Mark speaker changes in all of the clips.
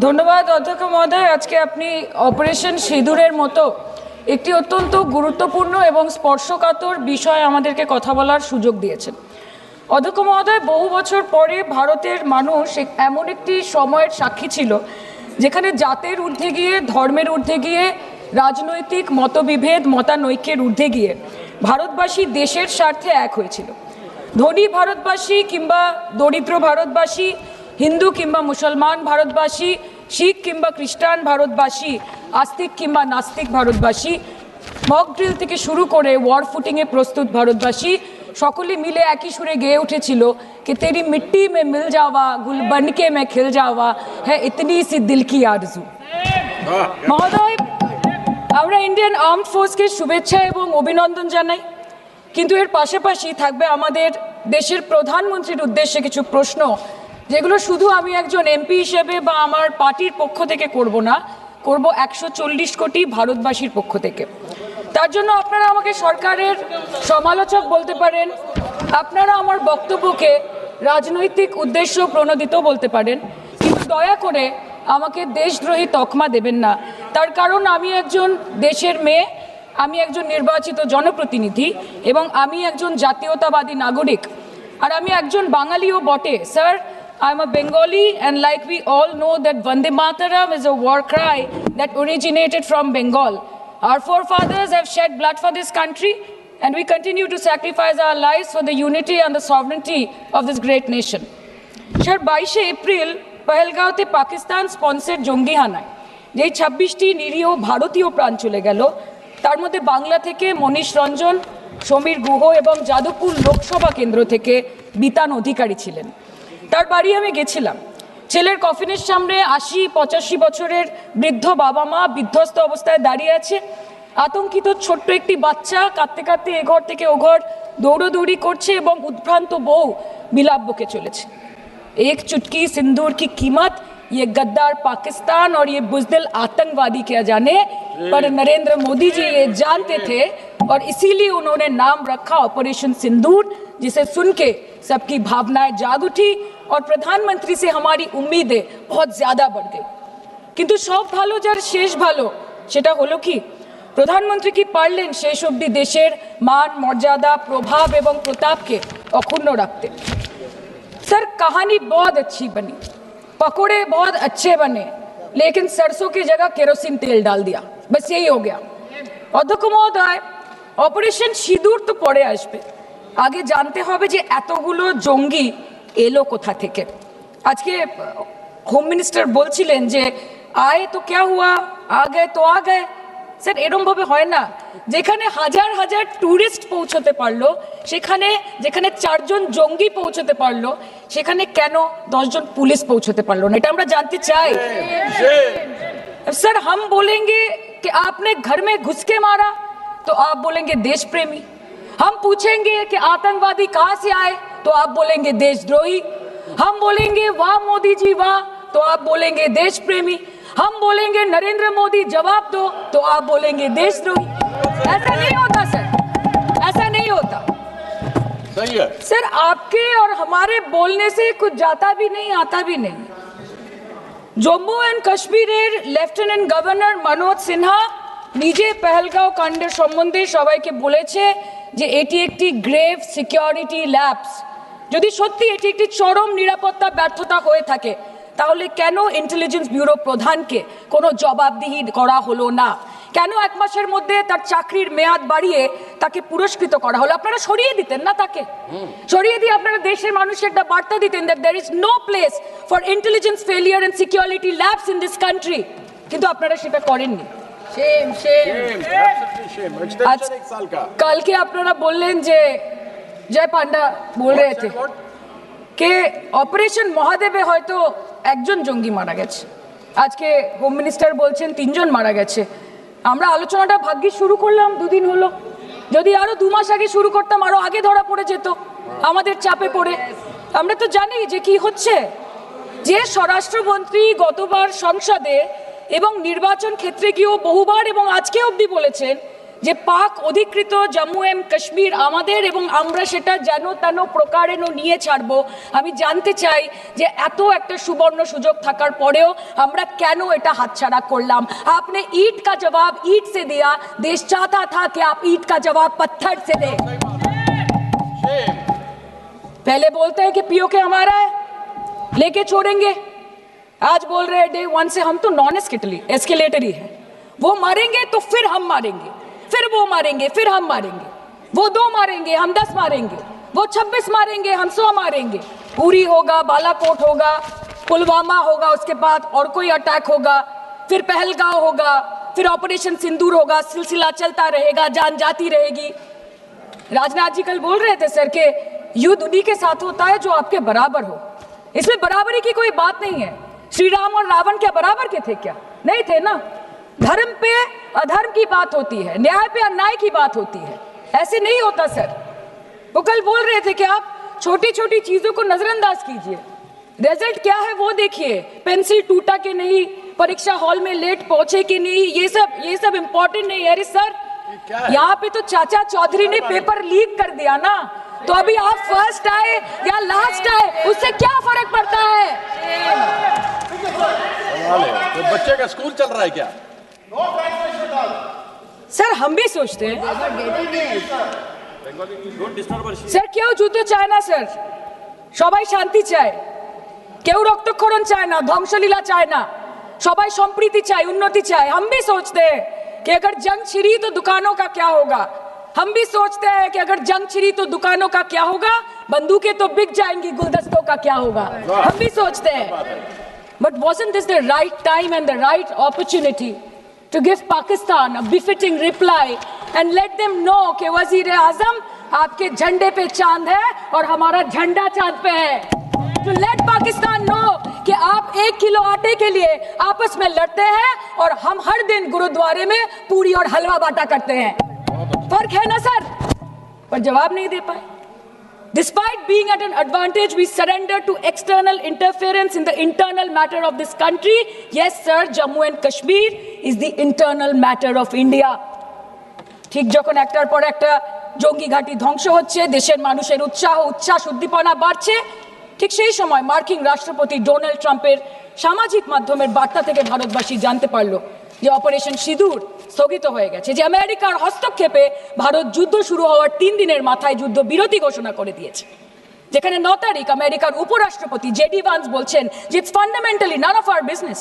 Speaker 1: ধন্যবাদ অধ্যক্ষ মহোদয়। আজকে আপনি অপারেশন সিঁদুরের মতো একটি অত্যন্ত গুরুত্বপূর্ণ এবং স্পর্শকাতর বিষয় আমাদেরকে কথা বলার সুযোগ দিয়েছেন। অধ্যক্ষ মহোদয়, বহু বছর পরে ভারতের মানুষ এমন একটি সময়ের সাক্ষী ছিল যেখানে জাতের ঊর্ধ্বে গিয়ে, ধর্মের ঊর্ধ্বে গিয়ে, রাজনৈতিক মতবিভেদ, মতানৈক্যের ঊর্ধ্বে গিয়ে ভারতবাসী দেশের স্বার্থে এক হয়েছিল। ধনী ভারতবাসী কিংবা দরিদ্র ভারতবাসী, হিন্দু কিংবা মুসলমান ভারতবাসী, শিখ কিংবা খ্রিস্টান ভারতবাসী, আস্তিক কিংবা নাস্তিক ভারতবাসী, মক ড্রিল থেকে শুরু করে ওয়ার ফুটিংয়ে প্রস্তুত ভারতবাসী সকলে মিলে একই সুরে গেয়ে উঠেছিল कि तेरी मिट्टी में मिल जावा गुल बनके मैं खिल जावा है इतनी सी दिल की आरजू। মহোদয়, আমরা ইন্ডিয়ান আর্মড ফোর্সকে শুভেচ্ছা এবং অভিনন্দন জানাই, কিন্তু এর পাশাপাশি থাকবে আমাদের দেশের প্রধানমন্ত্রীর উদ্দেশ্যে কিছু প্রশ্ন, যেগুলো শুধু আমি একজন এমপি হিসেবে বা আমার পার্টির পক্ষ থেকে করব না, করব 140 কোটি ভারতবাসীর পক্ষ থেকে। তার জন্য আপনারা আমাকে সরকারের সমালোচক বলতে পারেন, আপনারা আমার বক্তব্যকে রাজনৈতিক উদ্দেশ্য প্রণোদিত বলতে পারেন, কিন্তু দয়া করে আমাকে দেশদ্রোহী তকমা দেবেন না। তার কারণ আমি একজন দেশের মেয়ে, আমি একজন নির্বাচিত জনপ্রতিনিধি এবং আমি একজন জাতীয়তাবাদী নাগরিক, আর আমি একজন বাঙালিও বটে। Sir, I'm a Bengali, and like we all know that Vande Mataram is a war cry that originated from Bengal. Our forefathers have shed blood for this country, and we continue to sacrifice our lives for the unity and the sovereignty of this great nation. Sir, 22 April পহেলগাঁওতে Pakistan sponsored জঙ্গি হানায় যেই 26টি নিরীহ ভারতীয় প্রাণ চলে গেল, তার মধ্যে বাংলা থেকে মনীষ রঞ্জন, সমীর গুহ এবং যাদবপুর লোকসভা কেন্দ্র থেকে বিতান অধিকারী ছিলেন। তার বাড়ি আমি গেছিলাম। ছেলের কফিনের সামনে 80-85 বছরের বৃদ্ধ বাবা মা বিধ্বস্ত অবস্থায় দাঁড়িয়ে আছে। আতঙ্কিত ছোট্ট একটি বাচ্চা কাঁদতে কাঁদতে এ ঘর থেকে ও ঘর দৌড়োদৌড়ি করছে এবং উদ্ভ্রান্ত বউ বিলাপ বকে চলেছে। एक चुटकी सिंदूर की कीमत ये गद्दार पाकिस्तान और ये बुज़दिल आतंकवादी क्या जाने, पर नरेंद्र मोदी जी ये जानते थे और इसीलिए उन्होंने नाम रखा ऑपरेशन सिंदूर, जिसे सुन के सबकी भावनाएं जाग उठी और प्रधानमंत्री से हमारी उम्मीदें बहुत ज़्यादा बढ़ गई। किंतु सब भालो जार शेष भालो सेटा हलो कि प्रधानमंत्री की पारलेन शेष अब्दि देशेर मान मर्यादा प्रभाव एवं प्रताप के अक्षुण्ण रखते। सर, कहानी बहुत अच्छी बनी, पकोड़े बहुत अच्छे बने, लेकिन सरसों की जगह केरोसिन तेल डाल दिया, बस यही हो गया। अध्यक्ष महोदय, অপারেশন সিঁদুর তো পরে আসবে, আগে জানতে হবে যে এতগুলো জঙ্গি এলো কোথা থেকে। আজকে হোম মিনিস্টার বলছিলেন যে আয়ে তো ক্যা হুয়া, আ গয়ে তো আ গয়ে। স্যার, এরমভাবে হয় না। যেখানে হাজার হাজার ট্যুরিস্ট পৌঁছতে পারলো, সেখানে যেখানে 4 জন জঙ্গি পৌঁছতে পারলো, সেখানে কেন 10 জন পুলিশ পৌঁছতে পারলো না? এটা আমরা জানতে চাই। স্যার, हम बोलेंगे कि आपने घर में घुस के मारा तो आप बोलेंगे देश प्रेमी। हम पूछेंगे कि आतंकवादी कहाँ से आए तो आप बोलेंगे देशद्रोही। हम बोलेंगे वाह मोदी जी वाह तो आप बोलेंगे देश प्रेमी। हम बोलेंगे नरेंद्र मोदी जवाब दो तो आप बोलेंगे देशद्रोही। ऐसा नहीं होता सर, ऐसा नहीं होता।
Speaker 2: सही है
Speaker 1: सर, आपके और हमारे बोलने से कुछ जाता भी नहीं आता भी नहीं। জম্মু অ্যান্ড কাশ্মীরের লেফটেন্যান্ট গভর্নর মনোজ সিনহা নিজে পেহেলগাঁও কাণ্ডের সম্বন্ধে সবাইকে বলেছে যে এটি একটি গ্রেভ সিকিউরিটি ল্যাপস। যদি সত্যি এটি একটি চরম নিরাপত্তা ব্যর্থতা হয়ে থাকে, তাহলে কেন ইন্টেলিজেন্স ব্যুরো প্রধানকে কোনো জবাবদিহি করা হলো না? কেন 1 মাসের মধ্যে তার চাকরির মেয়াদ বাড়িয়ে তাকে পুরস্কৃত করা হলো? আপনারা সরিয়ে দিতেন না তাকে? সরিয়ে দিয়ে আপনারা দেশের মানুষকে একটা বার্তা দিতেন that there is no place for intelligence failure and security labs in this country, কিন্তু আপনারা সেটা করেননি।
Speaker 2: shame absolutely shame extension 1 साल का।
Speaker 1: কালকে আপনারা বললেন যে জয় পান্ডা বল रहे थे कि অপারেশন মহাদেবে হয়তো 1 জন জঙ্গি মারা গেছে, আজকে হোম মিনিস্টার বলছেন 3 জন মারা গেছে। আমরা আলোচনাটা ভাগ্যে শুরু করলাম 2 দিন হলো, যদি আরো 2 মাস আগে শুরু করতাম আরো আগে ধরা পড়ে যেত আমাদের চাপে পড়ে। আমরা তো জানি যে কি হচ্ছে, যে স্বরাষ্ট্রমন্ত্রী গতবার সংসদে এবং নির্বাচন ক্ষেত্রে গিয়েও বহুবার এবং আজকে অবধি বলেছেন যে পাক অধিকৃত জম্মু এন্ড কাশ্মীর আমাদের এবং আমরা সেটা যেন তেন প্রকারেণ নিয়ে ছাড়বো। আমি জানতে চাই যে এত একটা সুবর্ণ সুযোগ থাকার পরেও আমরা কেন এটা হাতছাড়া করলাম। आपने ईंट का जवाब ईंट से दिया, देश चाहता था कि आप ईंट का जवाब पत्थर से दें। पहले बोलते हैं कि पीओके हमारा है, लेके छोड़ेंगे, आज बोल रहे हैं डे वन से हम तो नॉन एस्केलेटरी है, वो मारेंगे तो फिर हम मारेंगे, फिर वो मारेंगे, फिर हम मारेंगे, वो 2 मारेंगे हम 10 मारेंगे, वो 26 मारेंगे हम 100 मारेंगे। उरी होगा, बालाकोट होगा, पुलवामा होगा, उसके बाद और कोई अटैक होगा, फिर पहलगांव होगा, फिर ऑपरेशन सिंदूर होगा, सिलसिला चलता रहेगा, जान जाती रहेगी। राजनाथ जी कल बोल रहे थे सर के युद्ध उन्हीं के साथ होता है जो आपके बराबर हो, इसमें बराबरी की कोई बात नहीं है। श्री राम और रावण क्या बराबर के थे क्या? नहीं थे ना। धर्म पे अधर्म की बात होती है, न्याय पे अन्याय की बात होती है, ऐसे नहीं होता सर। वो कल बोल रहे थे कि आप छोटी छोटी चीजों को नजरअंदाज कीजिए, रिजल्ट क्या है वो देखिए, पेंसिल टूटा कि नहीं, परीक्षा हॉल में लेट पहुंचे कि नहीं, ये सब इंपॉर्टेंट नहीं है। अरे सर यहाँ पे तो चाचा चौधरी ने पेपर लीक कर दिया ना, तो अभी आप फर्स्ट आए या लास्ट आए उससे क्या फर्क पड़ता है?
Speaker 2: तो बच्चे का स्कूल चल रहा है क्या?
Speaker 1: सर हम भी सोचते हैं স্যার কেউ যুদ্ধ চায় না স্যার, সবাই শান্তি চায়, কেউ রক্তক্ষরণ চায় না, ধ্বংসলীলা চায় না, সবাই সম্প্রীতি চায়, উন্নতি চায়। हम भी सोचते हैं कि अगर जंग छिड़ी तो दुकानों का क्या होगा, हम भी सोचते हैं कि अगर जंग छिड़ी तो दुकानों का क्या होगा, बंदूकें तो बिक जाएंगी, गुलदस्तों का क्या होगा, हम भी सोचते हैं। But wasn't this the right time and the right opportunity to give Pakistan a befitting reply and let them know कि वजीर आजम आपके झंडे पे चांद है और हमारा झंडा चांद पे है। To let Pakistan know कि आप 1 किलो आटे के लिए आपस में लड़ते हैं और हम हर दिन गुरुद्वारे में पूरी और हलवा बांटा करते हैं। फर्क है ना सर? पर जवाब नहीं दे पाए। Despite being at an advantage, we surrender to external interference in the internal matter of this country. Yes, sir, Jammu and Kashmir is the internal matter of India. ঠিক যখন একটার পর একটা জঙ্গি ঘাঁটি ধ্বংস হচ্ছে, দেশের মানুষের উচ্ছ্বাস উদ্দীপনা বাড়ছে, ঠিক সেই সময় মার্কিন রাষ্ট্রপতি ডোনাল্ড ট্রাম্পের সামাজিক মাধ্যমের বার্তা থেকে ভারতবাসী জানতে পারলো যে অপারেশন সিঁদুর স্থগিত হয়ে গেছে, যে আমেরিকার হস্তক্ষেপে ভারত যুদ্ধ শুরু হওয়ার 3 দিনের মাথায় যুদ্ধ বিরতি ঘোষণা করে দিয়েছে। যেখানে 9 তারিখ আমেরিকার উপরাষ্ট্রপতি জেডি ভান্স বলছেন যে it's fundamentally none of our business.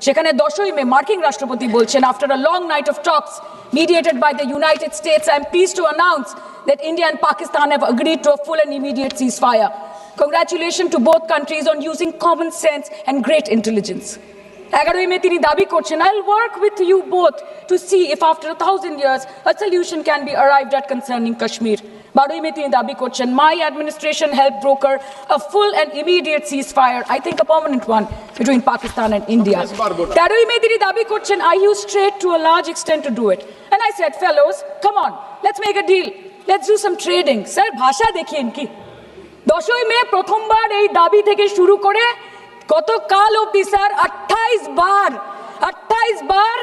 Speaker 1: সেখানে 10ই মে মার্কিন রাষ্ট্রপতি বলছেন after a long night of talks mediated by the United States, I am pleased to announce that India and Pakistan have agreed to a full and immediate ceasefire. Congratulations to both countries on using common sense and great intelligence. 11ই মে তিনি দাবি করছেন I'll work with you both to see if after 1000 years a solution can be arrived at concerning Kashmir. 12ই মে তিনি দাবি করছেন my administration helped broker a full and immediate ceasefire, I think a permanent one, between Pakistan and India. 13ই মে তিনি দাবি করছেন I used trade to a large extent to do it. And I said, fellows, come on, let's make a deal. Let's do some trading. Sir, ভাষা দেখিয়ে ইনকি 10ই মে প্রথমবার এই দাবি থেকে শুরু করে গতকাল অবধি স্যার 28 बार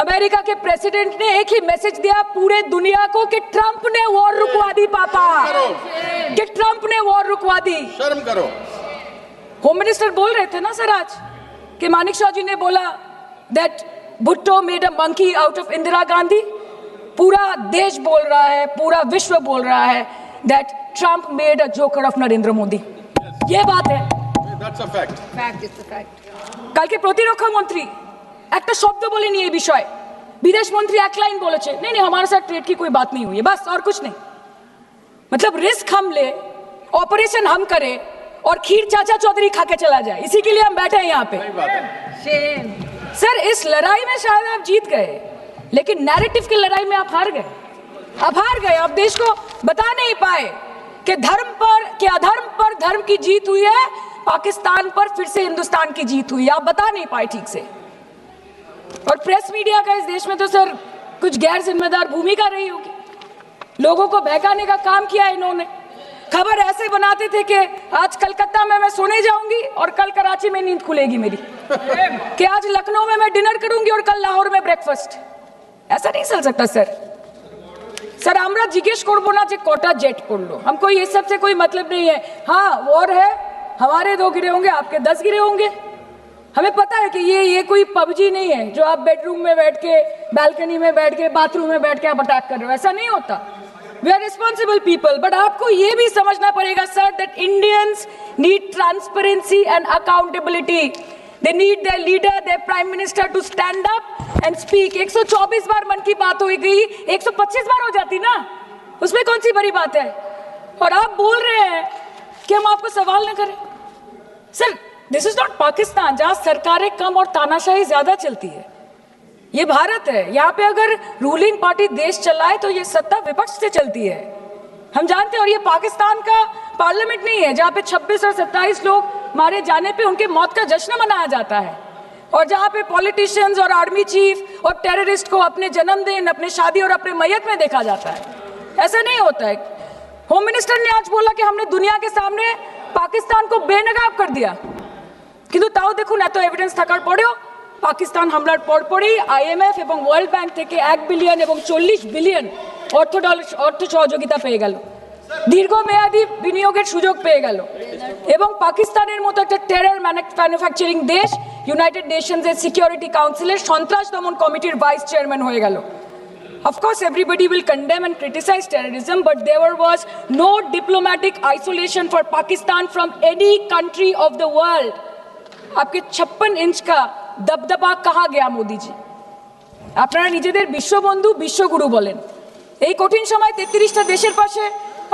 Speaker 1: अमेरिका के प्रेसिडेंट ने एक ही मैसेज दिया पूरे दुनिया को कि ट्रंप ने वॉर रुकवा दी पापा, कि ट्रंप ने वॉर रुकवा दी।
Speaker 2: शर्म करो।
Speaker 1: होम मिनिस्टर बोल रहे थे ना सर आज कि मानिक शाह जी ने बोला that Bhutto made a monkey out of Indira Gandhi. पूरा देश बोल रहा है, पूरा विश्व बोल रहा है that Trump made a joker of Narendra Modi. ये बात है,
Speaker 2: That's a fact.
Speaker 3: Fact, it's a fact.
Speaker 1: কালকে প্রতিরক্ষা মন্ত্রী একটা শব্দ বলেনি এই বিষয়ে, विदेश मंत्री एक लाइन बोले नहीं नहीं हमारे साथ ट्रेड की कोई बात नहीं हुई है, बस और कुछ नहीं। मतलब रिस्क हम ले, ऑपरेशन हम करें और खीर चाचा चौधरी खा के चला जाए, इसी के लिए हम बैठे हैं यहाँ पे। सर इस लड़ाई में शायद आप जीत गए, लेकिन नैरेटिव की लड़ाई में आप हार गए। आप देश को बता नहीं पाए कि धर्म पर कि अधर्म पर धर्म की जीत हुई है, पाकिस्तान पर फिर से हिंदुस्तान की जीत हुई, आप बता नहीं पाए ठीक से। और प्रेस मीडिया का इस देश में तो सर कुछ गैर जिम्मेदार भूमिका रही होगी, लोगों को बहकाने का काम किया इन्होंने। खबर ऐसे बनाते थे कि आज कलकत्ता में मैं सोने जाऊंगी और कल कराची में नींद खुलेगी मेरी, कि आज लखनऊ में मैं डिनर करूंगी और कल लाहौर में ब्रेकफास्ट। ऐसा नहीं चल सकता सर। सर আমরা জিজ্ঞেস করব না যে কটা জেট পড়লো, हमको ये सब से कोई मतलब नहीं है। हाँ वॉर है, हमारे 2 गिरे होंगे, आपके 10 गिरे होंगे। हमें पता है कि ये कोई पबजी नहीं है जो आप बेडरूम में बैठ के, बालकनी में बैठ के, बाथरूम में बैठ के आप अटैक कर रहे हो, ऐसा नहीं होता। We are responsible people, but आपको ये भी समझना पड़ेगा sir that Indians need transparency and accountability. They need their leader, their prime minister to stand up and speak. 124 बार मन की बात हो गई, 125 बार हो जाती ना, उसमें कौन सी बड़ी बात है। और आप बोल रहे हैं कि हम आपको सवाल न करें। Sir this is not Pakistan जहां सरकारें कम और तानाशाही ज्यादा चलती है। ये भारत है, यहाँ पे अगर रूलिंग पार्टी देश चलाए तो ये सत्ता विपक्ष से चलती है, हम जानते हैं। और ये पाकिस्तान का पार्लियामेंट नहीं है जहाँ पे 26 और 27 लोग मारे जाने पे उनके मौत का जश्न मनाया जाता है, और जहाँ पे पॉलिटिशियंस और आर्मी चीफ और टेररिस्ट को अपने जन्मदिन, अपने शादी और अपने मैयत में देखा जाता है। ऐसा नहीं होता है। होम मिनिस्टर ने आज बोला कि हमने दुनिया के सामने पाकिस्तान को बेनकाब कर दिया, কিন্তু তাও দেখুন এত এভিডেন্স থাকার পরেও পাকিস্তান হামলার পরপরই আইএমএফ এবং ওয়ার্ল্ড ব্যাংক থেকে 1 বিলিয়ন এবং 40 বিলিয়ন অর্থ সহযোগিতা পেয়ে গেল, দীর্ঘমেয়াদী বিনিয়োগের সুযোগ পেয়ে গেল, এবং পাকিস্তানের মতো একটা টেরর ম্যানুফ্যাকচারিং দেশ ইউনাইটেড নেশনসের সিকিউরিটি কাউন্সিলের সন্ত্রাস দমন কমিটির ভাইস চেয়ারম্যান হয়ে গেল। Of course, everybody will condemn and criticize terrorism, but there was no diplomatic isolation for Pakistan from any country of the world. आपके 56 इंच का दबदबा कहाँ गया मोदी जी? আপনারা নিজেদের বিশ্ববন্ধু বিশ্বগুরু বলেন, এই কঠিন সময় 33টা দেশের পাশে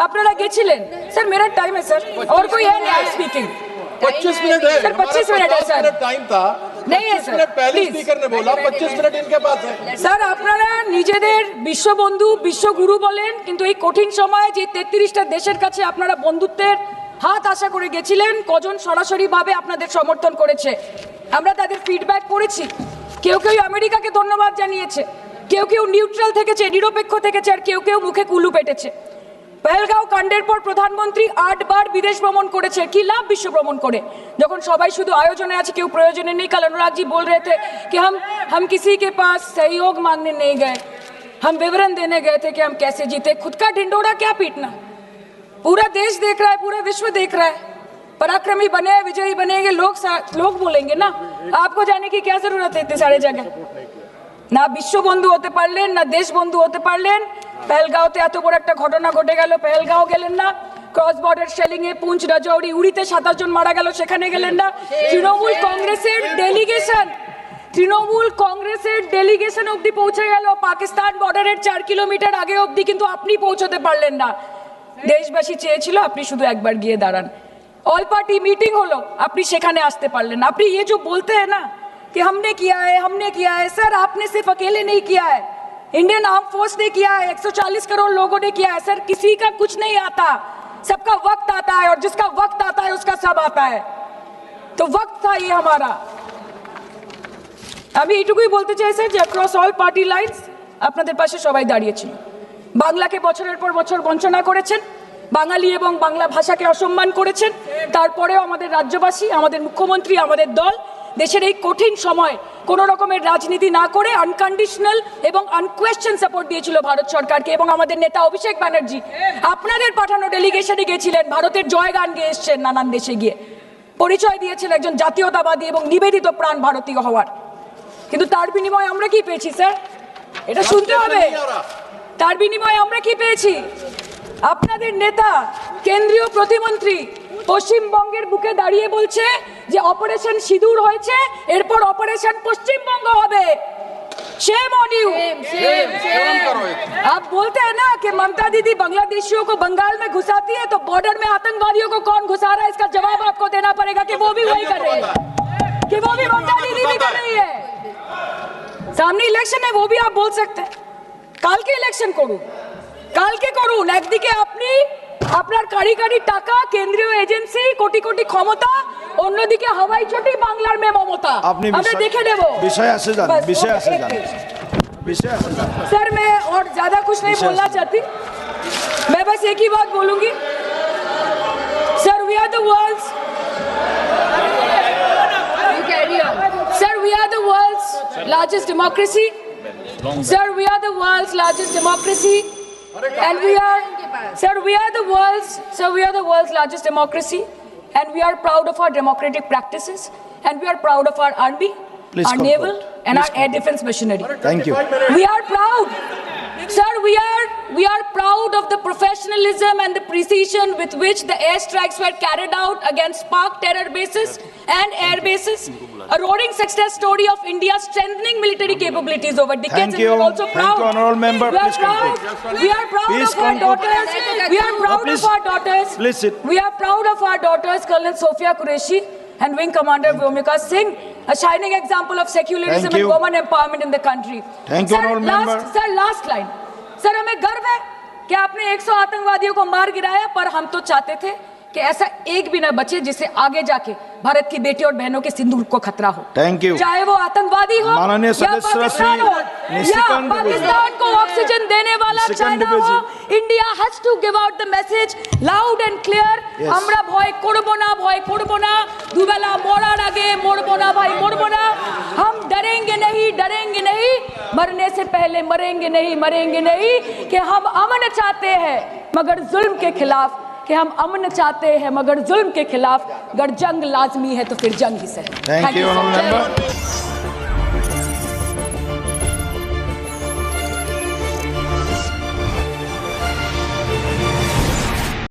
Speaker 1: আপনারা গেছিলেন। স্যার मेरा टाइम है सर, और कोई है नहीं स्पीकिंग।
Speaker 2: 25 मिनट है
Speaker 1: सर, 25 मिनट है सर,
Speaker 2: टाइम था
Speaker 1: नहीं है सर,
Speaker 2: पहले स्पीकर ने बोला 25 मिनट इनके पास है।
Speaker 1: স্যার আপনারা নিজেদের বিশ্ববন্ধু বিশ্বগুরু বলেন, কিন্তু এই কঠিন সময় যে 33টা দেশের কাছে আপনারা বন্ধুত্বের হাত আশা করে গেছিলেন, কজন সরাসরিভাবে আপনাদের সমর্থন করেছে আমরা তাদের ফিডব্যাক পড়েছি। কেউ কেউ আমেরিকাকে ধন্যবাদ জানিয়েছে, কেউ কেউ নিউট্রাল থেকেছে, নিরপেক্ষ থেকেছে, আর কেউ কেউ মুখে কুলু পেটেছে। পহেলগাঁও কাণ্ডের পর প্রধানমন্ত্রী 8 বার বিদেশ ভ্রমণ করেছে, কি লাভ বিশ্ব ভ্রমণ করে যখন সবাই শুধু আয়োজনে আছে, কেউ প্রয়োজনে নেই। कल अनुराग जी बोल रहे थे कि हम किसी के पास सहयोग मांगने नहीं गए, हम विवरण देने गए थे कि हम कैसे जीते। खुद का ढिंडोरा क्या पीटना, पूरा देश देख रहा है, पूरा विश्व देख रहा है। पराक्रमी बने, विजयी बनेंगे, लोग बोलेंगे ना, आपको जाने की क्या जरूरत है इतने सारे जगह। না বিশ্ববন্ধু হতে পারলেন, না দেশবন্ধু হতে পারলেন। পেহেলগাঁওতে এত বড় একটা ঘটনা ঘটে গেল, পেহেলগাঁও গেলেন না। ক্রস বর্ডার শেলিং এ পুঞ্চ, রাজৌরি, উড়িতে 27 জন মারা গেল, সেখানে গেলেন না। তৃণমূল কংগ্রেসের ডেলিগেশন অবধি পৌঁছে গেল পাকিস্তান বর্ডারের 4 কিলোমিটার আগে অবধি, কিন্তু আপনি পৌঁছতে পারলেন না। দেশবাসী চেয়েছিল আপনি শুধু একবার গিয়ে দাঁড়ান। ऑल पार्टी मीटिंग হলো, আপনি সেখানে আসতে পারলেন না। আপনি ये जो बोलते हैं ना कि हमने किया है, सर आपने सिर्फ अकेले नहीं किया है, इंडियन आर्म फोर्स ने किया है, 140 करोड़ लोगों ने किया है। सर किसी का कुछ नहीं आता, सबका वक्त आता है, और जिसका वक्त आता है उसका सब आता है। तो वक्त था ये हमारा। আমি এইটুকুই বলতে চাই স্যার যে অ্যাক্রস অল পার্টি লাইনস আপনাদের পাশে সবাই দাঁড়িয়েছিল। বাংলাকে বছরের পর বছর বঞ্চনা করেছেন, বাঙালি এবং বাংলা ভাষাকে অসম্মান করেছেন, তারপরেও আমাদের রাজ্যবাসী, আমাদের মুখ্যমন্ত্রী, আমাদের দল দেশের এই কঠিন সময় কোনো রকমের রাজনীতি না করে আনকন্ডিশনাল এবং আনকোয়েশ্চন সাপোর্ট দিয়েছিল ভারত সরকারকে। এবং আমাদের নেতা অভিষেক ব্যানার্জি আপনাদের পাঠানো ডেলিগেশনে গিয়েছিলেন, ভারতের জয়গান গেয়ে এসছেন, নানান দেশে গিয়ে পরিচয় দিয়েছেন একজন জাতীয়তাবাদী এবং নিবেদিত প্রাণ ভারতীয় হওয়ার। কিন্তু তার বিনিময়ে আমরা কি পেয়েছি স্যার? এটা শুনতে হবে। তার বিনিময়ে আমরা কি পেয়েছি? আপনাদের নেতা কেন্দ্রীয় প্রতিমন্ত্রী পশ্চিমবঙ্গের বুকে দাঁড়িয়ে বলছে যে অপারেশন সিঁদুর হয়েছে, এরপর অপারেশন পশ্চিমবঙ্গ হবে। Shame on you. आप बोलते हैं ना कि ममता दीदी बांग्लादेशियों को बंगाल में घुसाती है, तो बॉर्डर में आतंकवादियों को कौन घुसा रहा है, इसका जवाब आपको देना पड़ेगा कि वो भी वही कर रही है, कि वो भी ममता दीदी भी कर रही है। सामने इलेक्शन है, वो भी आप बोल सकते हैं। কালকে ইলেকশন করুন, কালকে করুন। একদিকে আপনি আপনার কারিগরি টাকা, কেন্দ্রীয় এজেন্সি, কোটি কোটি ক্ষমতা, অন্যদিকে হাওয়াই চটি বাংলার মে মমতা। আমরা দেখে নেব।
Speaker 3: विषय से जान, विषय से जान, विषय से जान।
Speaker 1: सर मैं और ज्यादा कुछ नहीं बोलना चाहती, मैं बस एक ही बात बोलूंगी। Sir we are the world's, sir we are the world's largest democracy, sir we are the world's largest democracy, and we are the world's largest democracy, and we are proud of our democratic practices, and we are proud of our army,
Speaker 3: Please
Speaker 1: our
Speaker 3: conclude.
Speaker 1: naval, and our
Speaker 3: Please
Speaker 1: air defense machinery.
Speaker 3: Thank you.
Speaker 1: We are proud, sir. We are proud of the professionalism and the precision with which the airstrikes were carried out against Pak terror bases and air bases. A roaring success story of India's strengthening military capabilities over decades.
Speaker 3: Thank
Speaker 1: And we are
Speaker 3: you.
Speaker 1: also
Speaker 3: Thank
Speaker 1: proud.
Speaker 3: you, honorable member.
Speaker 1: We are
Speaker 3: Please
Speaker 1: proud.
Speaker 3: conclude.
Speaker 1: We are proud
Speaker 3: Please
Speaker 1: of our
Speaker 3: conclude.
Speaker 1: daughters. We are proud
Speaker 3: please.
Speaker 1: of our daughters.
Speaker 3: Please sit.
Speaker 1: We are proud of our daughters, Colonel Sophia Qureshi and Wing Commander Vyomika Singh, a shining example of secularism
Speaker 3: Thank
Speaker 1: and
Speaker 3: you.
Speaker 1: women empowerment in the country.
Speaker 3: Thank you, honorable member.
Speaker 1: Last line sir, हमें गर्व है कि आपने 100 आतंकवादियों को मार गिराया, पर हम तो चाहते थे कि ऐसा एक भी ना बचे जिससे आगे जाके भारत की बेटी और बहनों के सिंदूर को खतरा हो।
Speaker 3: Thank you.
Speaker 1: चाहे वो आतंकवादी हो
Speaker 3: माननीय
Speaker 1: या
Speaker 3: सदस्य
Speaker 1: पाकिस्तान हो या
Speaker 3: निशिकांत
Speaker 1: पाकिस्तान को ऑक्सीजन देने वाला
Speaker 3: निशिकांत
Speaker 1: चाइना हो, India has to give out the message loud and clear.
Speaker 3: Yes.
Speaker 1: আমরা ভয় করব না, দুবেলা মরার আগে মরবো না ভাই, মরবো না। हम डरेंगे नहीं, मरने से पहले मरेंगे नहीं, कि हम अमन चाहते हैं मगर जुल्म के खिलाफ, कि हम अमन चाहते हैं मगर जुल्म के खिलाफ। अगर जंग लाजमी है तो फिर जंग ही सही।
Speaker 3: Thank you,
Speaker 1: sir.
Speaker 3: honorable
Speaker 1: जय
Speaker 3: member.
Speaker 1: हिंद।